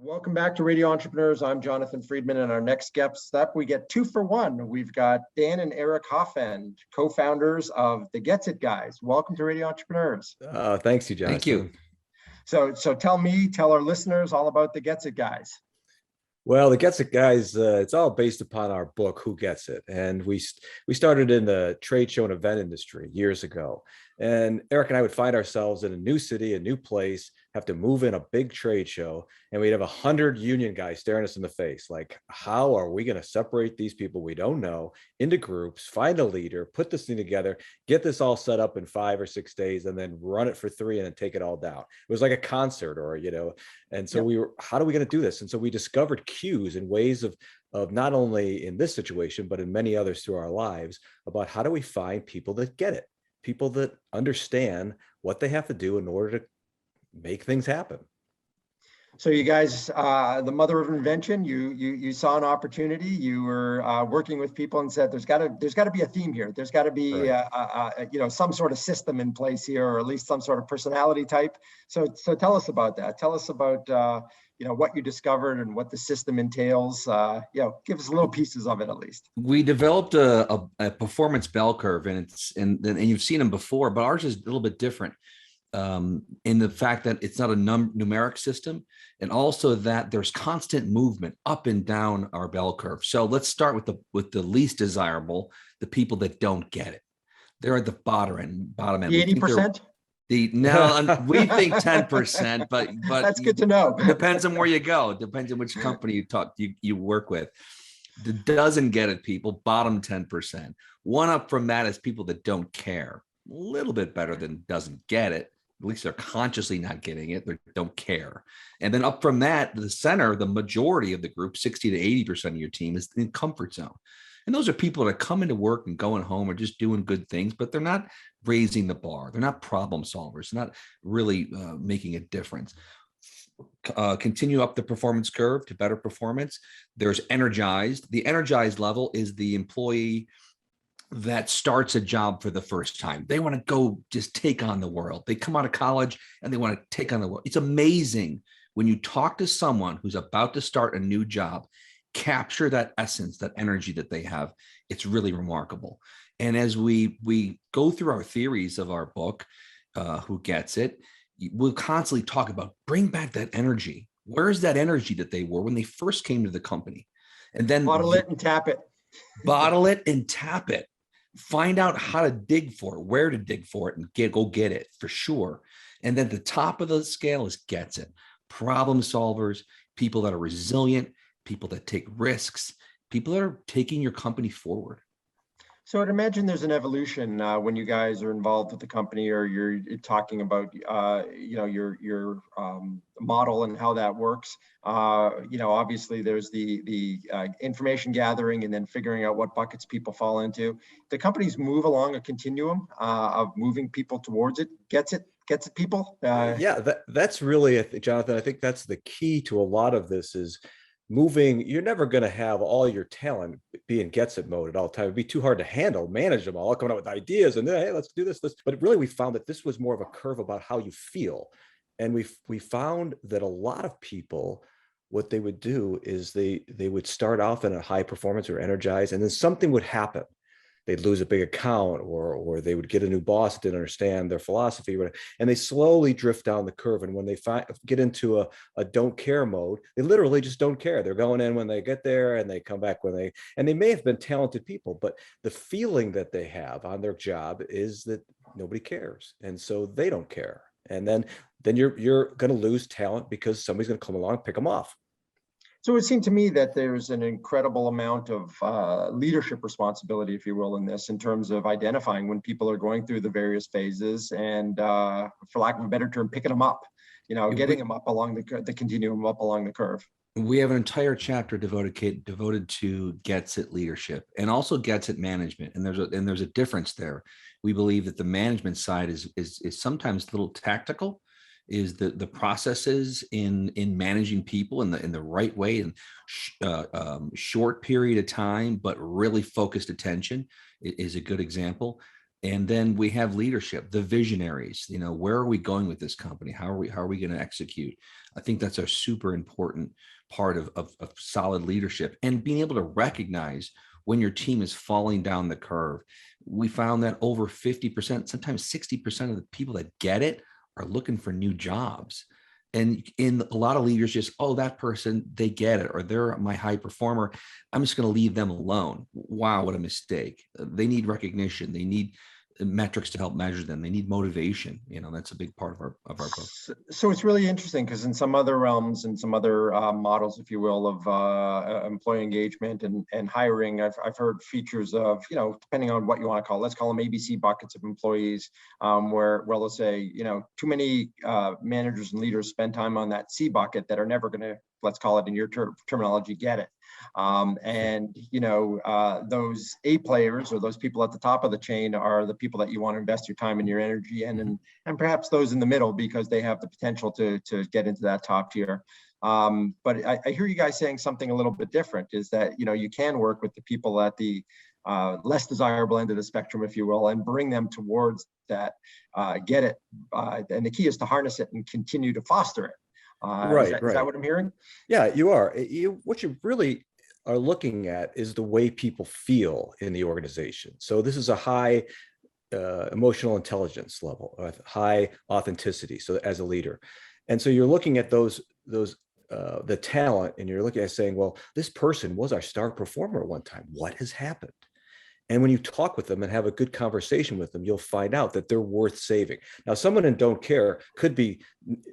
Welcome back to Radio Entrepreneurs. I'm Jonathan Freedman, and our next guest up, we get 2 for 1. We've got Dan and Eric Hoffend, co-founders of the Gets It Guys. Welcome to Radio Entrepreneurs. Thanks you, Jonathan. Thank you. So tell our listeners all about the Gets It Guys. Well, the Gets It Guys, it's all based upon our book, Who Gets It? And we started in the trade show and event industry years ago. And Eric and I would find ourselves in a new city, a new place, have to move in a big trade show, and we'd have 100 union guys staring us in the face. Like, how are we going to separate these people we don't know into groups, find a leader, put this thing together, get this all set up in 5 or 6 days, and then run it for 3 and then take it all down? It was like a concert, or, and so we were, how are we going to do this? And so we discovered cues and ways of not only in this situation, but in many others through our lives, about how do we find people that get it, people that understand what they have to do in order to make things happen. So you guys, the mother of invention, you saw an opportunity. You were working with people and said, there's got to be a theme here. There's got to be some sort of system in place here, or at least some sort of personality type. So tell us about that. Tell us about what you discovered and what the system entails. Give us little pieces of it at least. We developed a performance bell curve, and you've seen them before, but ours is a little bit different. In the fact that it's not a numeric system, and also that there's constant movement up and down our bell curve. So let's start with the least desirable, the people that don't get it. They're at the bottom end. The 80%? We think 10%, but that's good to know. Depends on where you go. Depends on which company you work with. The doesn't get it people, bottom 10%. One up from that is people that don't care. A little bit better than doesn't get it. At least they're consciously not getting it. They don't care. And then up from that, the center, the majority of the group, 60 to 80% of your team, is in comfort zone. And those are people that come into work and going home or just doing good things, but they're not raising the bar. They're not problem solvers, not really making a difference. Continue up the performance curve to better performance. There's energized. The energized level is the employee that starts a job for the first time. They want to go just take on the world. They come out of college and they want to take on the world. It's amazing when you talk to someone who's about to start a new job, capture that essence, that energy that they have. It's really remarkable. And as we go through our theories of our book, Who Gets It, we'll constantly talk about bring back that energy. Where's that energy that they were when they first came to the company? And then bottle it and tap it. Bottle it and tap it. Find out how to dig for it, where to dig for it, and go get it for sure. And then the top of the scale is gets it. Problem solvers, people that are resilient, people that take risks, people that are taking your company forward. So I'd imagine there's an evolution when you guys are involved with the company, or you're talking about, your model and how that works. Obviously there's the information gathering and then figuring out what buckets people fall into. The companies move along a continuum of moving people towards it. Gets it people. That's really, Jonathan, I think that's the key to a lot of this is moving. You're never going to have all your talent be in gets it mode at all time. It'd be too hard to handle, manage them all, coming up with ideas and hey, let's do this. But really, we found that this was more of a curve about how you feel. And we found that a lot of people, what they would do is they would start off in a high performance or energized, and then something would happen. They'd lose a big account, or they would get a new boss that didn't understand their philosophy, and they slowly drift down the curve. And when they get into a don't care mode, they literally just don't care. They're going in when they get there, and they come back and they may have been talented people, but the feeling that they have on their job is that nobody cares, and so they don't care. And then you're going to lose talent because somebody's going to come along and pick them off. So it seemed to me that there's an incredible amount of leadership responsibility, if you will, in this, in terms of identifying when people are going through the various phases and, for lack of a better term, picking them up, getting them up along the continuum, up along the curve. We have an entire chapter devoted to Gets It leadership and also Gets It management. And there's a difference there. We believe that the management side is sometimes a little tactical, is the processes in managing people in the right way and short period of time, but really focused attention is a good example. And then we have leadership, the visionaries. Where are we going with this company? How are we going to execute? I think that's a super important part of solid leadership, and being able to recognize when your team is falling down the curve. We found that over 50%, sometimes 60% of the people that get it are looking for new jobs. And in a lot of leaders just, oh, that person, they get it, or they're my high performer, I'm just going to leave them alone. Wow, what a mistake. They need recognition. They need metrics to help measure them. They need motivation. That's a big part of our book. So it's really interesting, because in some other realms and some other models, if you will, of employee engagement and hiring, I've heard features of, depending on what you want to call it, let's call them ABC buckets of employees, where let's say, too many managers and leaders spend time on that C bucket that are never going to, let's call it in your terminology, get it. Those A players, or those people at the top of the chain, are the people that you want to invest your time and your energy in, and perhaps those in the middle, because they have the potential to get into that top tier. But I hear you guys saying something a little bit different, is that, you can work with the people at the less desirable end of the spectrum, if you will, and bring them towards that get it. And the key is to harness it and continue to foster it. Is that what I'm hearing? Yeah, you are. What you really are looking at is the way people feel in the organization. So this is a high emotional intelligence level, high authenticity. So as a leader, and so you're looking at those the talent, and you're looking at saying, well, this person was our star performer at one time. What has happened? And when you talk with them and have a good conversation with them, you'll find out that they're worth saving. Now, someone in don't care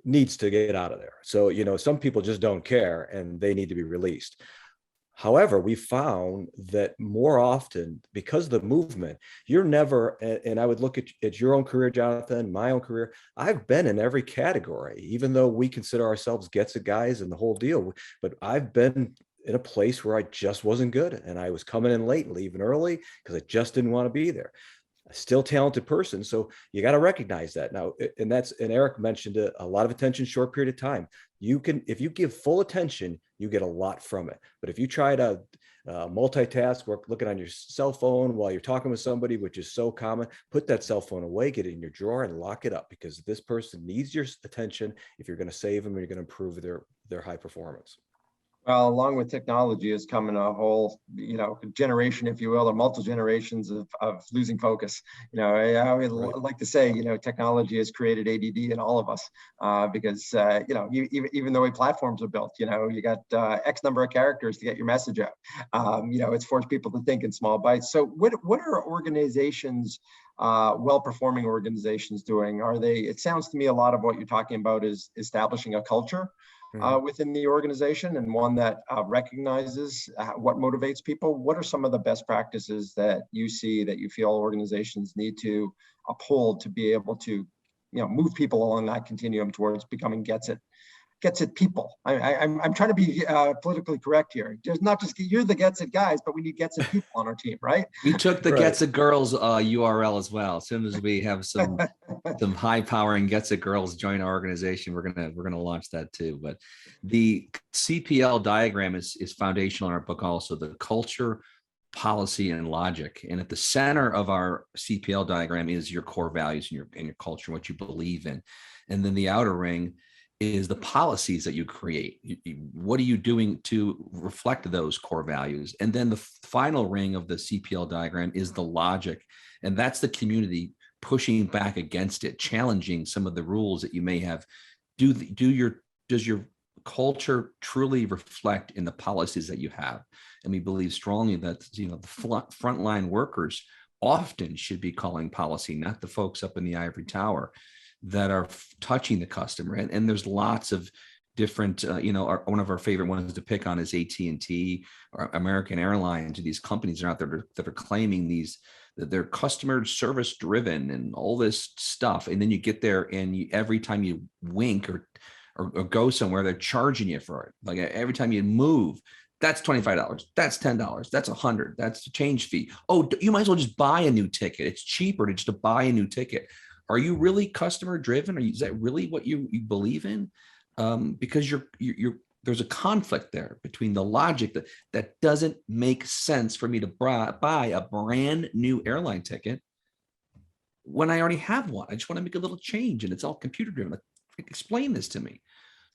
needs to get out of there. So, some people just don't care and they need to be released. However, we found that more often, because of the movement, you're never, and I would look at your own career, Jonathan, my own career, I've been in every category, even though we consider ourselves gets it guys and the whole deal. But I've been in a place where I just wasn't good, and I was coming in late and leaving early because I just didn't want to be there. A still talented person. So you got to recognize that now. And Eric mentioned a lot of attention, short period of time. If you give full attention, you get a lot from it. But if you try to multitask, work looking on your cell phone while you're talking with somebody, which is so common, put that cell phone away, get it in your drawer and lock it up, because this person needs your attention if you're going to save them and you're going to improve their high performance. Well, along with technology is coming a whole, generation, if you will, or multiple generations of losing focus. I would like to say, technology has created ADD in all of us, because, even the way platforms are built, you got X number of characters to get your message out. It's forced people to think in small bites. So what are organizations, well-performing organizations doing? It sounds to me a lot of what you're talking about is establishing a culture within the organization, and one that recognizes what motivates people. What are some of the best practices that you see that you feel organizations need to uphold to be able to, move people along that continuum towards becoming gets it people? I'm trying to be politically correct here. There's not just you're the gets it guys, but we need gets it people on our team, right? We took the Gets It Girls URL as well. As soon as we have some high powering Gets It Girls join our organization, we're gonna launch that too. But the CPL diagram is foundational in our book also. The culture, policy, and logic. And at the center of our CPL diagram is your core values and your culture, what you believe in. And then the outer ring is the policies that you create. What are you doing to reflect those core values? And then the final ring of the CPL diagram is the logic. And that's the community pushing back against it, challenging some of the rules that you may have. Does your culture truly reflect in the policies that you have? And we believe strongly that, the frontline workers often should be calling policy, not the folks up in the ivory tower that are touching the customer. And there's lots of different, one of our favorite ones to pick on is AT&T or American Airlines. These companies are out there that are claiming that they're customer service driven and all this stuff. And then you get there and every time you wink or go somewhere, they're charging you for it. Like every time you move, that's $25. That's $10. That's $100. That's the change fee. Oh, you might as well just buy a new ticket. It's cheaper just to buy a new ticket. Are you really customer driven? Is that really what you believe in? Because there's a conflict there between the logic that doesn't make sense for me to buy a brand new airline ticket when I already have one? I just want to make a little change and it's all computer driven. Like, explain this to me.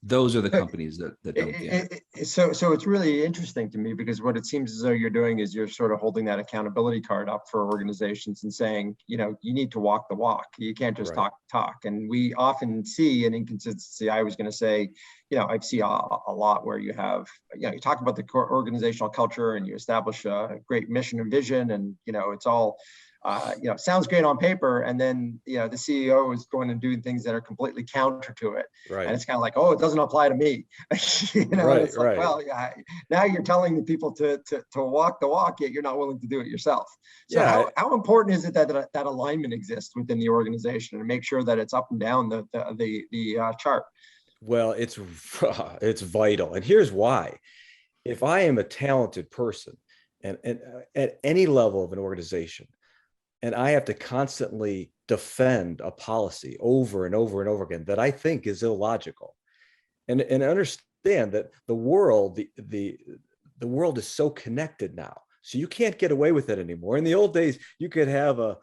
Those are the companies that don't get it. So it's really interesting to me, because what it seems as though you're doing is you're sort of holding that accountability card up for organizations and saying, you know, you need to walk the walk. You can't just Right. talk. And we often see an inconsistency. I was going to say, you know, I see a lot where you have, you know, you talk about the core organizational culture and you establish a great mission and vision, and, you know, it's all, you know, sounds great on paper, and then, you know, the CEO is going and doing things that are completely counter to it. Right. And it's kind of like, oh, it doesn't apply to me. You know, Right, it's like, right. well, yeah, now you're telling the people to walk the walk, yet you're not willing to do it yourself. So Yeah. how important is it that that alignment exists within the organization and make sure that it's up and down the chart? Well, it's vital. And here's why. If I am a talented person and at any level of an organization, and I have to constantly defend a policy over and over and over again that I think is illogical, and understand that the world is so connected now, so you can't get away with it anymore. In the old days, you could have a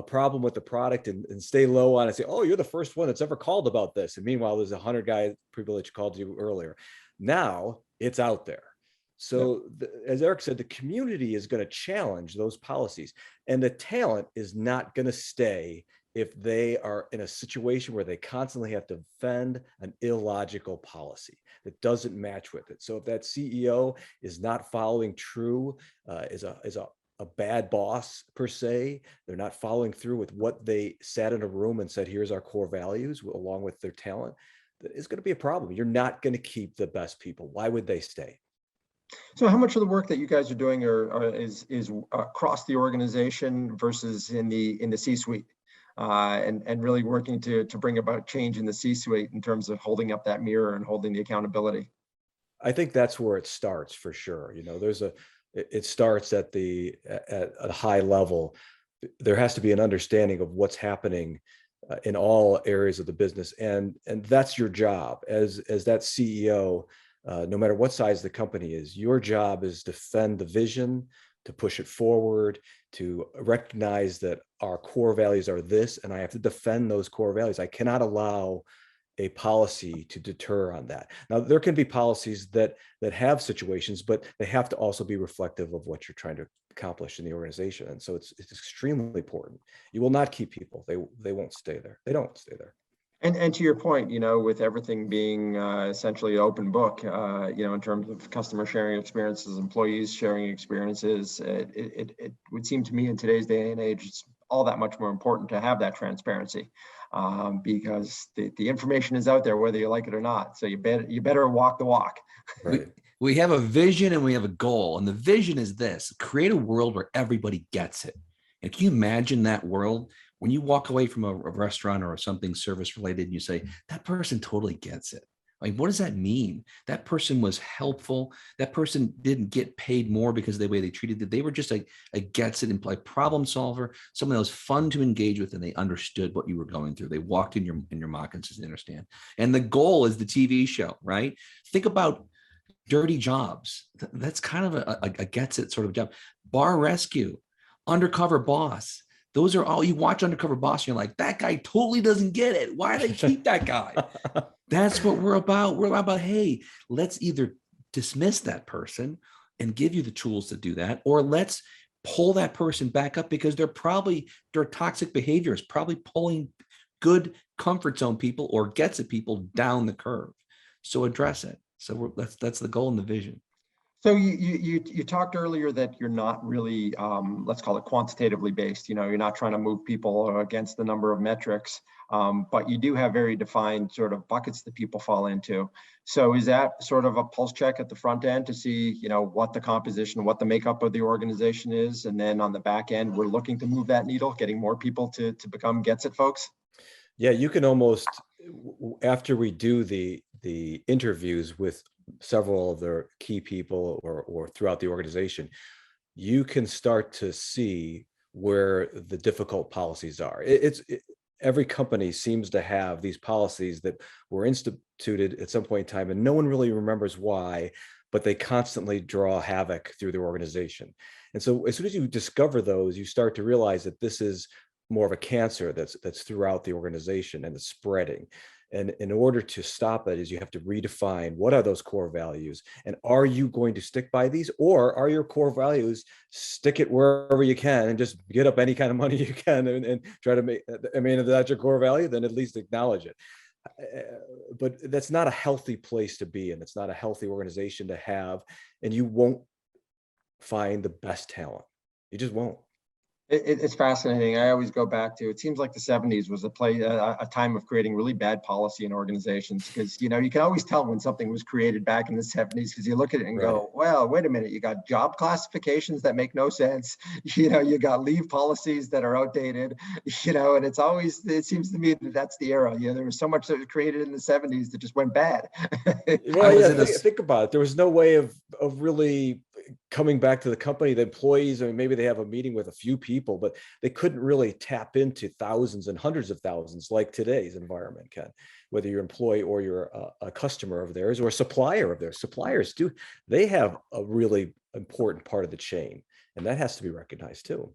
problem with the product and stay low on it and say, oh, you're the first one that's ever called about this, and meanwhile there's 100 guys privileged called you earlier. Now it's out there. So as Eric said, the community is going to challenge those policies, and the talent is not going to stay if they are in a situation where they constantly have to defend an illogical policy that doesn't match with it. So if that CEO is not following true, is a bad boss per se, they're not following through with what they sat in a room and said, here's our core values along with their talent, it's going to be a problem. You're not going to keep the best people. Why would they stay? So how much of the work that you guys are doing is across the organization versus in the C-suite, and really working to bring about change in the C-suite in terms of holding up that mirror and holding the accountability? I think that's where it starts for sure. You know, it starts at a high level. There has to be an understanding of what's happening in all areas of the business, and that's your job as that CEO. No matter what size the company is, your job is to defend the vision, to push it forward, to recognize that our core values are this, and I have to defend those core values. I cannot allow a policy to deter on that. Now, there can be policies that have situations, but they have to also be reflective of what you're trying to accomplish in the organization. And so it's extremely important. You will not keep people. They won't stay there. They don't stay there. And to your point, you know, with everything being essentially an open book, you know, in terms of customer sharing experiences, employees sharing experiences, it would seem to me in today's day and age, it's all that much more important to have that transparency, because the information is out there, whether you like it or not. So you better walk the walk. Right. We have a vision and we have a goal, and the vision is this: create a world where everybody gets it. And can you imagine that world? When you walk away from a restaurant or something service related and you say, that person totally gets it. Like, what does that mean? That person was helpful. That person didn't get paid more because of the way they treated it. They were just a gets it and like problem solver, someone that was fun to engage with, and they understood what you were going through. They walked in your moccasins to understand. And the goal is the TV show, right? Think about Dirty Jobs. That's kind of a gets it sort of job. Bar Rescue, Undercover Boss. Those are all you watch. Undercover Boss, and you're like, that guy totally doesn't get it. Why do they keep that guy? That's what we're about. We're about, hey, let's either dismiss that person and give you the tools to do that, or let's pull that person back up because their toxic behavior is probably pulling good comfort zone people or gets it people down the curve. So address it. So that's the goal and the vision. So you talked earlier that you're not really, let's call it quantitatively based. You know, you're not trying to move people against the number of metrics, but you do have very defined sort of buckets that people fall into. So is that sort of a pulse check at the front end to see, you know, what the composition, what the makeup of the organization is, and then on the back end, we're looking to move that needle, getting more people to become gets it folks? Yeah, you can almost, after we do the interviews with several of their key people or throughout the organization, you can start to see where the difficult policies are. Every company seems to have these policies that were instituted at some point in time, and no one really remembers why, but they constantly draw havoc through the organization. And so as soon as you discover those, you start to realize that this is more of a cancer that's throughout the organization and it's spreading. And in order to stop it is you have to redefine what are those core values, and are you going to stick by these, or are your core values stick it wherever you can and just get up any kind of money you can and try to make, I mean, if that's your core value, then at least acknowledge it. But that's not a healthy place to be, and it's not a healthy organization to have, and you won't find the best talent. You just won't. It's fascinating. I always go back to, it seems like the 70s was a time of creating really bad policy in organizations, because, you know, you can always tell when something was created back in the 70s, because you look at it and go, well, wait a minute, you got job classifications that make no sense. You know, you got leave policies that are outdated, you know, and it's always, it seems to me that that's the era. You know, there was so much that was created in the 70s that just went bad. Well, yeah, think about it. There was no way of really coming back to the company, the employees, I mean, maybe they have a meeting with a few people, but they couldn't really tap into thousands and hundreds of thousands like today's environment can, whether you're an employee or you're a customer of theirs or a supplier of theirs. Suppliers do, they have a really important part of the chain, and that has to be recognized too.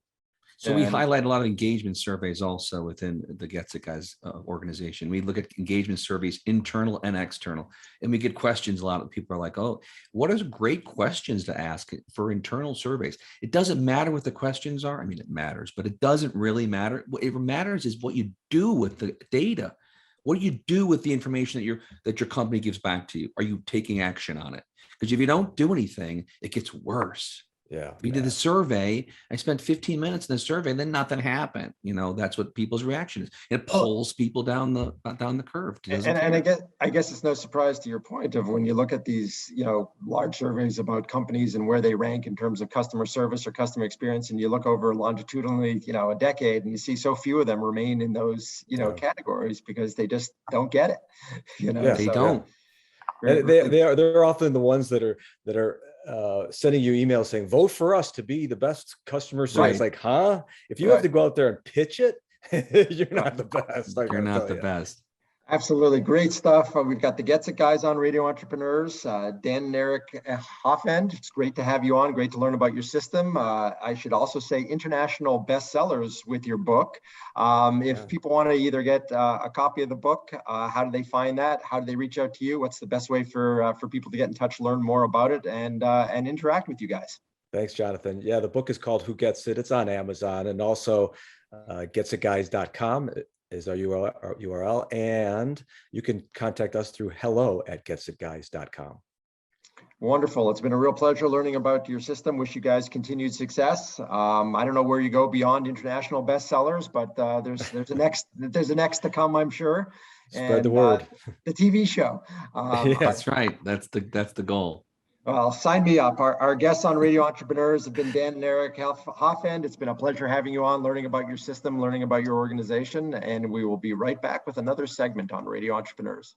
So we highlight a lot of engagement surveys also within the Gets It Guys organization. We look at engagement surveys, internal and external, and we get questions a lot. Of people are like, oh, what are great questions to ask for internal surveys? It doesn't matter what the questions are. I mean, it matters, but it doesn't really matter. What it matters is what you do with the data. What do you do with the information that your company gives back to you? Are you taking action on it? Because if you don't do anything, it gets worse. Yeah. We did a survey. I spent 15 minutes in the survey, and then nothing happened. You know, that's what people's reaction is. It pulls people down the curve. And I guess it's no surprise to your point of when you look at these, you know, large surveys about companies and where they rank in terms of customer service or customer experience, and you look over longitudinally, you know, a decade, and you see so few of them remain in those, you know, categories because they just don't get it. You know, they don't. They're often the ones that are sending you emails saying, vote for us to be the best customer service. Like, huh? If you have to go out there and pitch it, you're not the best. You're not the best. Absolutely. Great stuff. We've got the Gets It Guys on Radio Entrepreneurs, Dan and Eric Hoffend. It's great to have you on. Great to learn about your system. I should also say international bestsellers with your book. If people want to either get a copy of the book, how do they find that? How do they reach out to you? What's the best way for people to get in touch, learn more about it, and interact with you guys? Thanks, Jonathan. Yeah, the book is called Who Gets It? It's on Amazon, and also getsitguys.com is our URL, and you can contact us through hello@getsitguys.com. Wonderful. It's been a real pleasure learning about your system. Wish you guys continued success. I don't know where you go beyond international bestsellers, but there's a next to come, I'm sure. Spread the word. The TV show. That's right. That's the goal. Well, sign me up. Our guests on Radio Entrepreneurs have been Dan and Eric Hoffend. It's been a pleasure having you on, learning about your system, learning about your organization, and we will be right back with another segment on Radio Entrepreneurs.